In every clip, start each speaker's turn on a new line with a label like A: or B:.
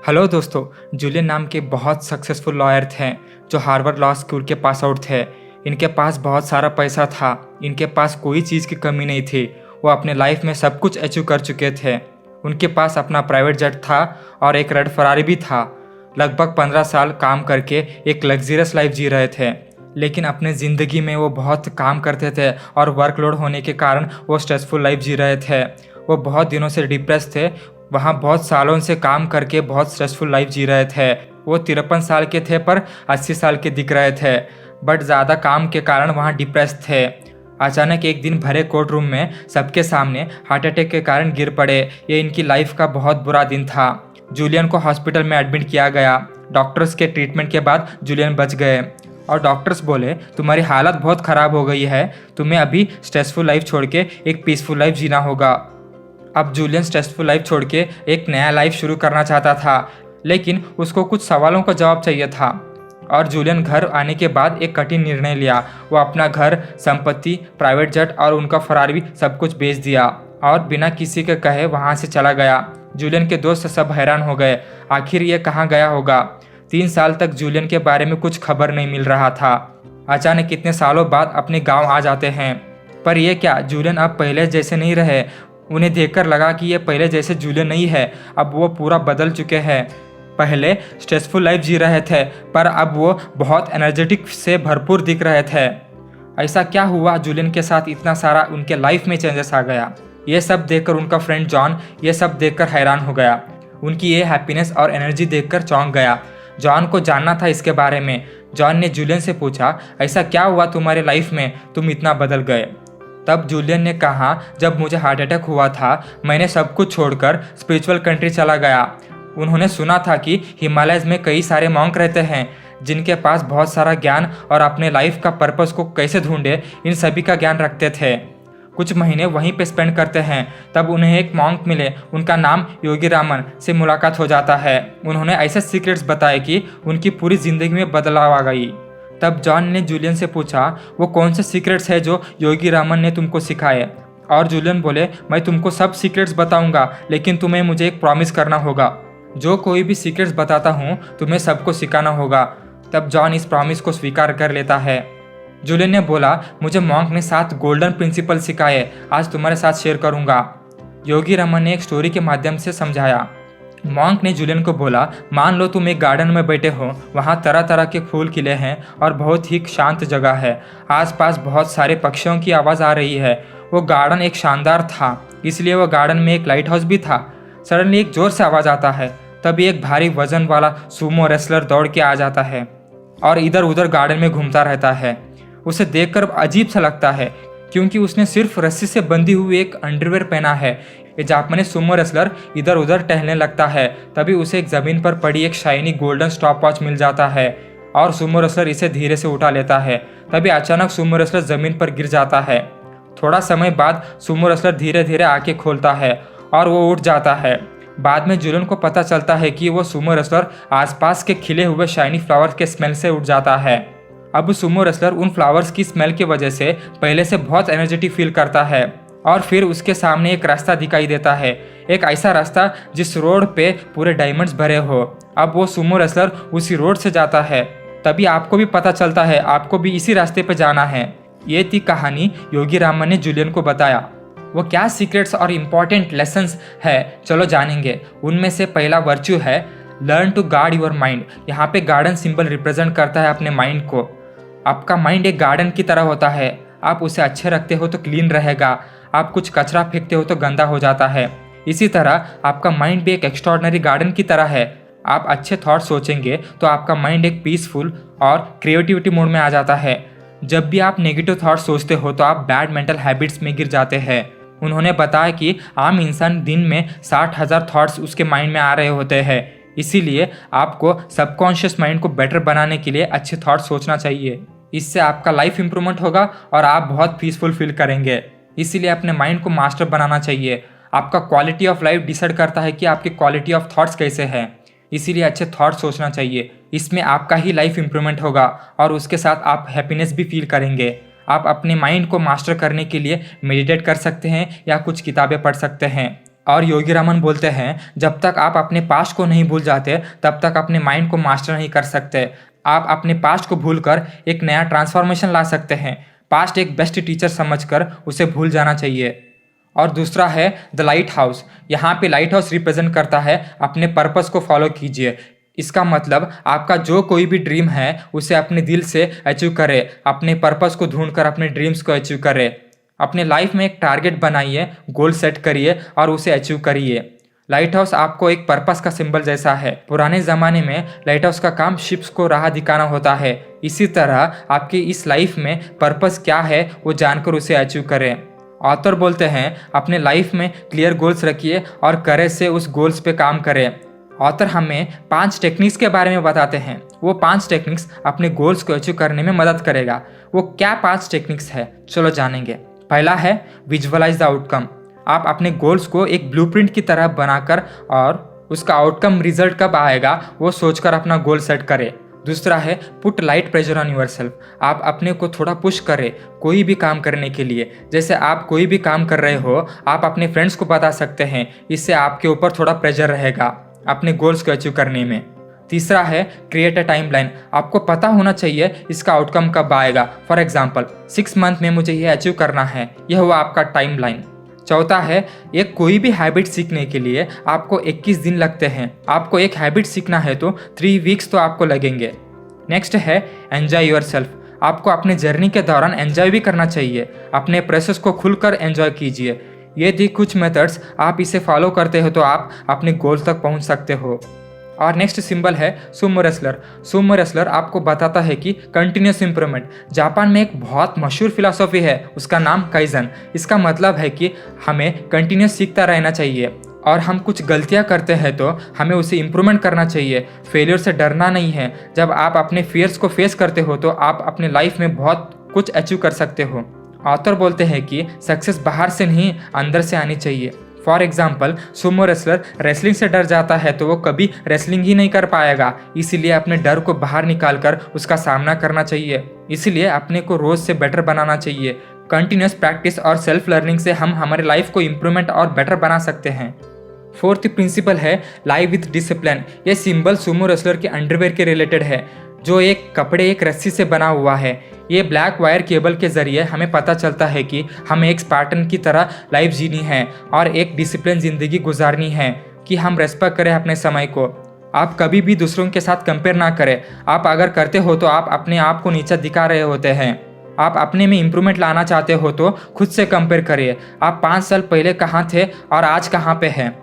A: Hello दोस्तों। Julian नाम के बहुत सक्सेसफुल लॉयर थे जो हार्वर्ड लॉ स्कूल के पास आउट थे। इनके पास बहुत सारा पैसा था, इनके पास कोई चीज़ की कमी नहीं थी। वो अपने लाइफ में सब कुछ अचीव कर चुके थे। उनके पास अपना प्राइवेट जेट था और एक रेड फरारी भी था। लगभग 15 साल काम करके एक लग्जरियस लाइफ जी रहे थे, लेकिन अपने ज़िंदगी में वो बहुत काम करते थे और वर्कलोड होने के कारण वो स्ट्रेसफुल लाइफ जी रहे थे। वो बहुत दिनों से डिप्रेस थे, वहाँ बहुत सालों से काम करके बहुत स्ट्रेसफुल लाइफ जी रहे थे। वो 53 साल के थे पर 80 साल के दिख रहे थे, बट ज़्यादा काम के कारण वहाँ डिप्रेस थे। अचानक एक दिन भरे कोर्ट रूम में सबके सामने हार्ट अटैक के कारण गिर पड़े। ये इनकी लाइफ का बहुत बुरा दिन था। जूलियन को हॉस्पिटल में एडमिट किया गया। डॉक्टर्स के ट्रीटमेंट के बाद जूलियन बच गए और डॉक्टर्स बोले तुम्हारी हालत बहुत ख़राब हो गई है, तुम्हें अभी स्ट्रेसफुल लाइफ छोड़ के एक पीसफुल लाइफ जीना होगा। अब जूलियन स्ट्रेसफुल लाइफ छोड़ के एक नया लाइफ शुरू करना चाहता था, लेकिन उसको कुछ सवालों का जवाब चाहिए था। और जूलियन घर आने के बाद एक कठिन निर्णय लिया। वो अपना घर, संपत्ति, प्राइवेट जेट और उनका फरारी भी सब कुछ बेच दिया और बिना किसी के कहे वहाँ से चला गया। जूलियन के दोस्त सब हैरान हो गए, आखिर ये कहाँ गया होगा। 3 साल तक जूलियन के बारे में कुछ खबर नहीं मिल रहा था। अचानक कितने सालों बाद अपने गाँव आ जाते हैं, पर यह क्या, जूलियन अब पहले जैसे नहीं रहे। उन्हें देखकर लगा कि ये पहले जैसे जूलियन नहीं है, अब वो पूरा बदल चुके हैं। पहले स्ट्रेसफुल लाइफ जी रहे थे, पर अब वो बहुत एनर्जेटिक से भरपूर दिख रहे थे। ऐसा क्या हुआ जूलियन के साथ, इतना सारा उनके लाइफ में चेंजेस आ गया। ये सब देखकर उनका फ्रेंड जॉन ये सब देखकर हैरान हो गया। उनकी ये हैप्पीनेस और एनर्जी देखकर चौंक गया। जॉन को जानना था इसके बारे में। जॉन ने जूलियन से पूछा, ऐसा क्या हुआ तुम्हारे लाइफ में, तुम इतना बदल गए। तब जूलियन ने कहा, जब मुझे हार्ट अटैक हुआ था मैंने सब कुछ छोड़कर स्पिरिचुअल कंट्री चला गया। उन्होंने सुना था कि हिमालयज़ में कई सारे मॉन्क रहते हैं जिनके पास बहुत सारा ज्ञान और अपने लाइफ का पर्पस को कैसे ढूंढे इन सभी का ज्ञान रखते थे। कुछ महीने वहीं पे स्पेंड करते हैं। तब उन्हें एक मॉन्क मिले, उनका नाम योगी रामन, से मुलाकात हो जाता है। उन्होंने ऐसे सीक्रेट्स बताए कि उनकी पूरी ज़िंदगी में बदलाव आ गई। तब जॉन ने जूलियन से पूछा, वो कौन से सीक्रेट्स है जो योगी रामन ने तुमको सिखाए। और जूलियन बोले, मैं तुमको सब सीक्रेट्स बताऊंगा, लेकिन तुम्हें मुझे एक प्रॉमिस करना होगा। जो कोई भी सीक्रेट्स बताता हूँ तुम्हें सबको सिखाना होगा। तब जॉन इस प्रॉमिस को स्वीकार कर लेता है। जूलियन ने बोला, मुझे मॉन्क ने 7 गोल्डन प्रिंसिपल सिखाए, आज तुम्हारे साथ शेयर करूँगा। योगी रामन ने एक स्टोरी के माध्यम से समझाया। मॉन्क ने जूलियन को बोला, मान लो तुम एक गार्डन में बैठे हो, वहाँ तरह तरह के फूल खिले हैं और बहुत ही शांत जगह है। आसपास बहुत सारे पक्षियों की आवाज़ आ रही है। वो गार्डन एक शानदार था, इसलिए वो गार्डन में एक लाइट हाउस भी था। सडनली एक जोर से आवाज़ आता है, तभी एक भारी वजन वाला सूमो रेसलर दौड़ के आ जाता है और इधर उधर गार्डन में घूमता रहता है। उसे देखकर अजीब सा लगता है क्योंकि उसने सिर्फ रस्सी से बंधी हुई एक अंडरवेयर पहना है। ये जापानी सुमो रेसलर इधर उधर टहलने लगता है। तभी उसे एक ज़मीन पर पड़ी एक शाइनी गोल्डन स्टॉप वॉच मिल जाता है और सुमो रेसलर इसे धीरे से उठा लेता है। तभी अचानक सुमो रेसलर ज़मीन पर गिर जाता है। थोड़ा समय बाद सुमो रेसलर धीरे धीरे आंखें खोलता है और वो उठ जाता है। बाद में जूलियन को पता चलता है कि वो सुमो रेसलर आसपास के खिले हुए शाइनी फ्लावर्स के स्मेल से उठ जाता है। अब सुमो रेसलर उन फ्लावर्स की स्मेल की वजह से पहले से बहुत एनर्जेटिक फील करता है और फिर उसके सामने एक रास्ता दिखाई देता है, एक ऐसा रास्ता जिस रोड पे पूरे डायमंड्स भरे हो। अब वो सुमो रेसलर उसी रोड से जाता है। तभी आपको भी पता चलता है आपको भी इसी रास्ते पे जाना है। ये थी कहानी योगी रामन ने जूलियन को बताया। वो क्या सीक्रेट्स और इम्पॉर्टेंट लेसन्स है, चलो जानेंगे। उनमें से पहला वर्च्यू है learn to guard your mind. यहाँ पे गार्डन सिंबल रिप्रेजेंट करता है अपने माइंड को। आपका माइंड एक गार्डन की तरह होता है, आप उसे अच्छे रखते हो तो क्लीन रहेगा, आप कुछ कचरा फेंकते हो तो गंदा हो जाता है। इसी तरह आपका माइंड भी एक एक्स्ट्रॉर्डिनरी गार्डन की तरह है। आप अच्छे थॉट सोचेंगे तो आपका माइंड एक पीसफुल और क्रिएटिविटी मोड में आ जाता है। जब भी आप नेगेटिव थॉट सोचते हो तो आप बैड मेंटल हैबिट्स में गिर जाते हैं। उन्होंने बताया कि आम इंसान दिन में 60,000 थॉट्स उसके माइंड में आ रहे होते हैं। इसीलिए आपको सबकॉन्शियस माइंड को बेटर बनाने के लिए अच्छे थॉट सोचना चाहिए। इससे आपका लाइफ इंप्रूवमेंट होगा और आप बहुत पीसफुल फील करेंगे। इसीलिए अपने माइंड को मास्टर बनाना चाहिए। आपका क्वालिटी ऑफ लाइफ डिसाइड करता है कि आपकी क्वालिटी ऑफ थॉट्स कैसे हैं। इसीलिए अच्छे थॉट सोचना चाहिए। इसमें आपका ही लाइफ इंप्रूवमेंट होगा और उसके साथ आप हैप्पीनेस भी फील करेंगे। आप अपने माइंड को मास्टर करने के लिए मेडिटेट कर सकते हैं या कुछ किताबें पढ़ सकते हैं। और योगी रामन बोलते हैं, जब तक आप अपने पास्ट को नहीं भूल जाते तब तक अपने माइंड को मास्टर नहीं कर सकते। आप अपने पास्ट को भूलकर एक नया ट्रांसफॉर्मेशन ला सकते हैं। पास्ट एक बेस्ट टीचर समझकर उसे भूल जाना चाहिए। और दूसरा है द लाइट हाउस। यहाँ पे लाइट हाउस रिप्रेजेंट करता है अपने पर्पस को फॉलो कीजिए। इसका मतलब आपका जो कोई भी ड्रीम है उसे अपने दिल से अचीव करें, अपने पर्पस को ढूंढकर अपने ड्रीम्स को अचीव करें। अपने लाइफ में एक टारगेट बनाइए, गोल सेट करिए और उसे अचीव करिए। लाइट हाउस आपको एक पर्पस का सिंबल जैसा है। पुराने ज़माने में लाइट हाउस का काम शिप्स को राह दिखाना होता है। इसी तरह आपकी इस लाइफ में पर्पस क्या है वो जानकर उसे अचीव करें। ऑथर बोलते हैं, अपने लाइफ में क्लियर गोल्स रखिए और करेज से उस गोल्स पे काम करें। ऑथर हमें 5 टेक्निक्स के बारे में बताते हैं। वो 5 टेक्निक्स अपने गोल्स को अचीव करने में मदद करेगा। वो क्या 5 टेक्निक्स है, चलो जानेंगे। पहला है विजुअलाइज द आउटकम। आप अपने गोल्स को एक ब्लूप्रिंट की तरह बनाकर और उसका आउटकम रिजल्ट कब आएगा वो सोचकर अपना गोल सेट करें। दूसरा है put light pressure on yourself. आप अपने को थोड़ा पुश करें कोई भी काम करने के लिए। जैसे आप कोई भी काम कर रहे हो, आप अपने फ्रेंड्स को बता सकते हैं। इससे आपके ऊपर थोड़ा प्रेशर रहेगा अपने गोल्स को अचीव करने में। तीसरा है क्रिएट अ टाइमलाइन। आपको पता होना चाहिए इसका आउटकम कब आएगा। फॉर एग्जाम्पल 6 मंथ में मुझे ये अचीव करना है, यह हुआ आपका टाइमलाइन। चौथा है एक कोई भी हैबिट सीखने के लिए आपको 21 दिन लगते हैं। आपको एक हैबिट सीखना है तो 3 वीक्स तो आपको लगेंगे। नेक्स्ट है एंजॉय योरसेल्फ। आपको अपने जर्नी के दौरान एंजॉय भी करना चाहिए। अपने प्रोसेस को खुलकर एंजॉय कीजिए। ये थी कुछ मेथड्स, आप इसे फॉलो करते हो तो आप अपने गोल तक पहुंच सकते हो। और नेक्स्ट सिंबल है सुमो रेसलर। सुमो रेसलर आपको बताता है कि कंटिन्यूस इंप्रूवमेंट। जापान में एक बहुत मशहूर फिलॉसफी है, उसका नाम काइजन। इसका मतलब है कि हमें कंटिन्यूस सीखता रहना चाहिए और हम कुछ गलतियां करते हैं तो हमें उसे इम्प्रूवमेंट करना चाहिए। फेलियर से डरना नहीं है। जब आप अपने फियर्स को फेस करते हो तो आप अपने लाइफ में बहुत कुछ अचीव कर सकते हो। ऑथर बोलते हैं कि सक्सेस बाहर से नहीं अंदर से आनी चाहिए। For example Sumo wrestler wrestling से डर जाता है तो वो कभी रेसलिंग ही नहीं कर पाएगा। इसीलिए अपने डर को बाहर निकालकर उसका सामना करना चाहिए। इसीलिए अपने को रोज से बेटर बनाना चाहिए। कंटिन्यूस प्रैक्टिस और सेल्फ लर्निंग से हम हमारे लाइफ को इम्प्रूवमेंट और बेटर बना सकते हैं। फोर्थ प्रिंसिपल है लाइव विथ डिसिप्लिन। ये सिंबल सुमो रेसलर के अंडरवेयर के रिलेटेड है, जो एक कपड़े एक रस्सी से बना हुआ है। ये ब्लैक वायर केबल के जरिए हमें पता चलता है कि हमें एक स्पार्टन की तरह लाइफ जीनी है और एक डिसिप्लिन जिंदगी गुजारनी है, कि हम रेस्पेक्ट करें अपने समय को। आप कभी भी दूसरों के साथ कंपेयर ना करें। आप अगर करते हो तो आप अपने आप को नीचा दिखा रहे होते हैं। आप अपने में इम्प्रूवमेंट लाना चाहते हो तो खुद से कंपेयर करिए। आप 5 साल पहले कहाँ थे और आज कहाँ पे हैं।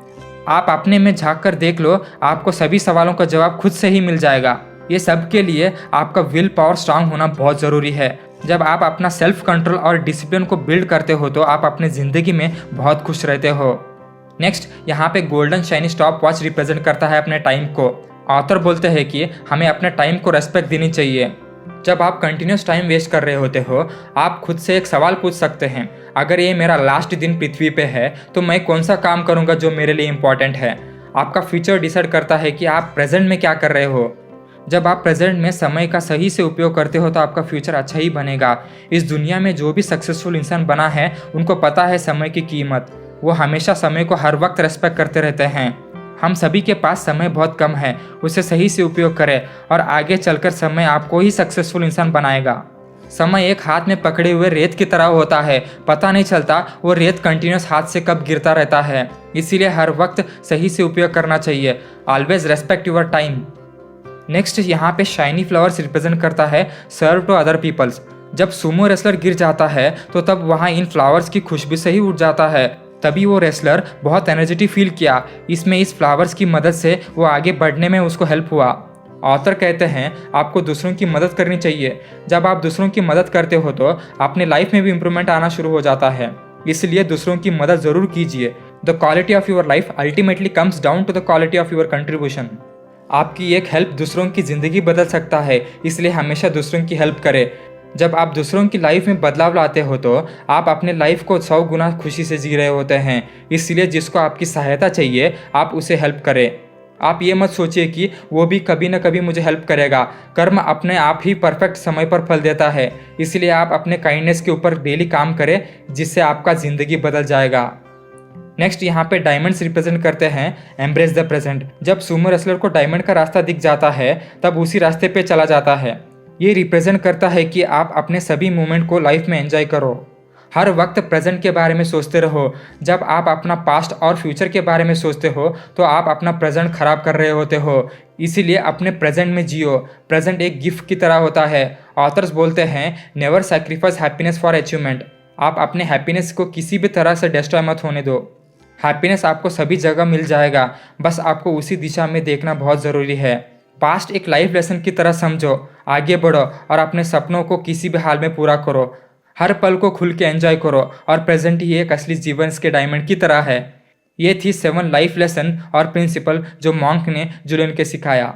A: आप अपने में झांक कर देख लो, आपको सभी सवालों का जवाब खुद से ही मिल जाएगा। ये सब के लिए आपका विल पावर स्ट्रांग होना बहुत ज़रूरी है। जब आप अपना सेल्फ कंट्रोल और डिसिप्लिन को बिल्ड करते हो तो आप अपनी ज़िंदगी में बहुत खुश रहते हो। नेक्स्ट, यहाँ पे golden shiny stop watch represent करता है अपने टाइम को। ऑथर बोलते हैं कि हमें अपने टाइम को रेस्पेक्ट देनी चाहिए। जब आप कंटिन्यूस टाइम वेस्ट कर रहे होते हो, आप खुद से एक सवाल पूछ सकते हैं, अगर ये मेरा लास्ट दिन पृथ्वी पे है तो मैं कौन सा काम करूँगा जो मेरे लिए इम्पॉर्टेंट है। आपका फ्यूचर डिसाइड करता है कि आप प्रेजेंट में क्या कर रहे हो। जब आप प्रेजेंट में समय का सही से उपयोग करते हो तो आपका फ्यूचर अच्छा ही बनेगा। इस दुनिया में जो भी सक्सेसफुल इंसान बना है उनको पता है समय की कीमत। वो हमेशा समय को हर वक्त रेस्पेक्ट करते रहते हैं। हम सभी के पास समय बहुत कम है, उसे सही से उपयोग करें और आगे चलकर समय आपको ही सक्सेसफुल इंसान बनाएगा। समय एक हाथ में पकड़े हुए रेत की तरह होता है, पता नहीं चलता वो रेत कंटिन्यूस हाथ से कब गिरता रहता है। इसीलिए हर वक्त सही से उपयोग करना चाहिए। Always respect your time. Next, यहाँ पे शाइनी फ्लावर्स रिप्रेजेंट करता है सर्व टू अदर पीपल्स। जब सुमो रेसलर गिर जाता है तो तब वहाँ इन फ्लावर्स की खुशबू से ही उठ जाता है। तभी वो रेसलर बहुत एनर्जेटिक फील किया। इस फ्लावर्स की मदद से वो आगे बढ़ने में उसको हेल्प हुआ। ऑथर कहते हैं आपको दूसरों की मदद करनी चाहिए। जब आप दूसरों की मदद करते हो तो अपने लाइफ में भी इम्प्रूवमेंट आना शुरू हो जाता है। इसलिए दूसरों की मदद ज़रूर कीजिए। The quality of your life ultimately comes down to the quality of your contribution. आपकी एक हेल्प दूसरों की ज़िंदगी बदल सकता है, इसलिए हमेशा दूसरों की हेल्प करें। जब आप दूसरों की लाइफ में बदलाव लाते हो तो आप अपने लाइफ को 100 गुना खुशी से जी रहे होते हैं। इसलिए जिसको आपकी सहायता चाहिए आप उसे हेल्प करें। आप ये मत सोचिए कि वो भी कभी न कभी मुझे हेल्प करेगा। कर्म अपने आप ही परफेक्ट समय पर फल देता है। इसलिए आप अपने काइंडनेस के ऊपर डेली काम करें, जिससे आपका ज़िंदगी बदल जाएगा। नेक्स्ट यहाँ पे डायमंड्स रिप्रेजेंट करते हैं एम्ब्रेस द प्रेजेंट। जब सुमो रेसलर को डायमंड का रास्ता दिख जाता है तब उसी रास्ते पे चला जाता है। ये रिप्रेजेंट करता है कि आप अपने सभी मोमेंट को लाइफ में एंजॉय करो, हर वक्त प्रेजेंट के बारे में सोचते रहो। जब आप अपना पास्ट और फ्यूचर के बारे में सोचते हो तो आप अपना प्रेजेंट खराब कर रहे होते हो, इसीलिए अपने प्रेजेंट में जियो। प्रेजेंट एक गिफ्ट की तरह होता है। ऑथर्स बोलते हैं never sacrifice happiness for achievement. आप अपने हैप्पीनेस को किसी भी तरह से डिस्ट्रॉय मत होने दो। हैप्पीनेस आपको सभी जगह मिल जाएगा, बस आपको उसी दिशा में देखना बहुत ज़रूरी है। पास्ट एक लाइफ लेसन की तरह समझो, आगे बढ़ो और अपने सपनों को किसी भी हाल में पूरा करो। हर पल को खुल के एंजॉय करो और प्रेजेंट ही एक असली जीवन के डायमंड की तरह है। ये थी 7 लाइफ लेसन और प्रिंसिपल जो मॉन्क ने जूलियन के सिखाया।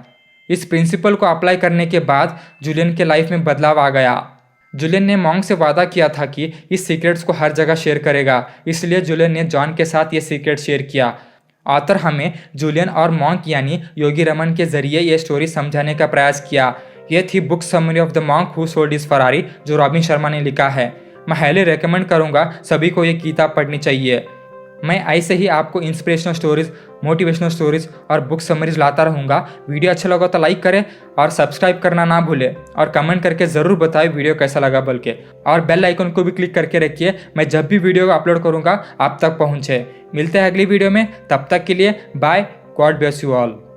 A: इस प्रिंसिपल को अप्लाई करने के बाद जूलियन के लाइफ में बदलाव आ गया। जूलियन ने मॉन्क से वादा किया था कि इस सीक्रेट्स को हर जगह शेयर करेगा, इसलिए जूलियन ने जॉन के साथ ये सीक्रेट शेयर किया। ऑथर हमें जूलियन और मॉन्क यानी योगी रमन के जरिए ये स्टोरी समझाने का प्रयास किया। ये थी book summary of the monk who sold his Ferrari जो रॉबिन शर्मा ने लिखा है। मैं हाईली रेकमेंड करूँगा सभी को ये किताब पढ़नी चाहिए। मैं ऐसे ही आपको इंस्पिरेशनल स्टोरीज, मोटिवेशनल स्टोरीज और बुक समरीज लाता रहूँगा। वीडियो अच्छा लगा तो लाइक करें और सब्सक्राइब करना ना भूलें और कमेंट करके ज़रूर बताएं वीडियो कैसा लगा बल्कि, और बेल आइकन को भी क्लिक करके रखिए। मैं जब भी वीडियो अपलोड करूँगा आप तक पहुँचे। मिलते हैं अगली वीडियो में, तब तक के लिए bye. God bless you all.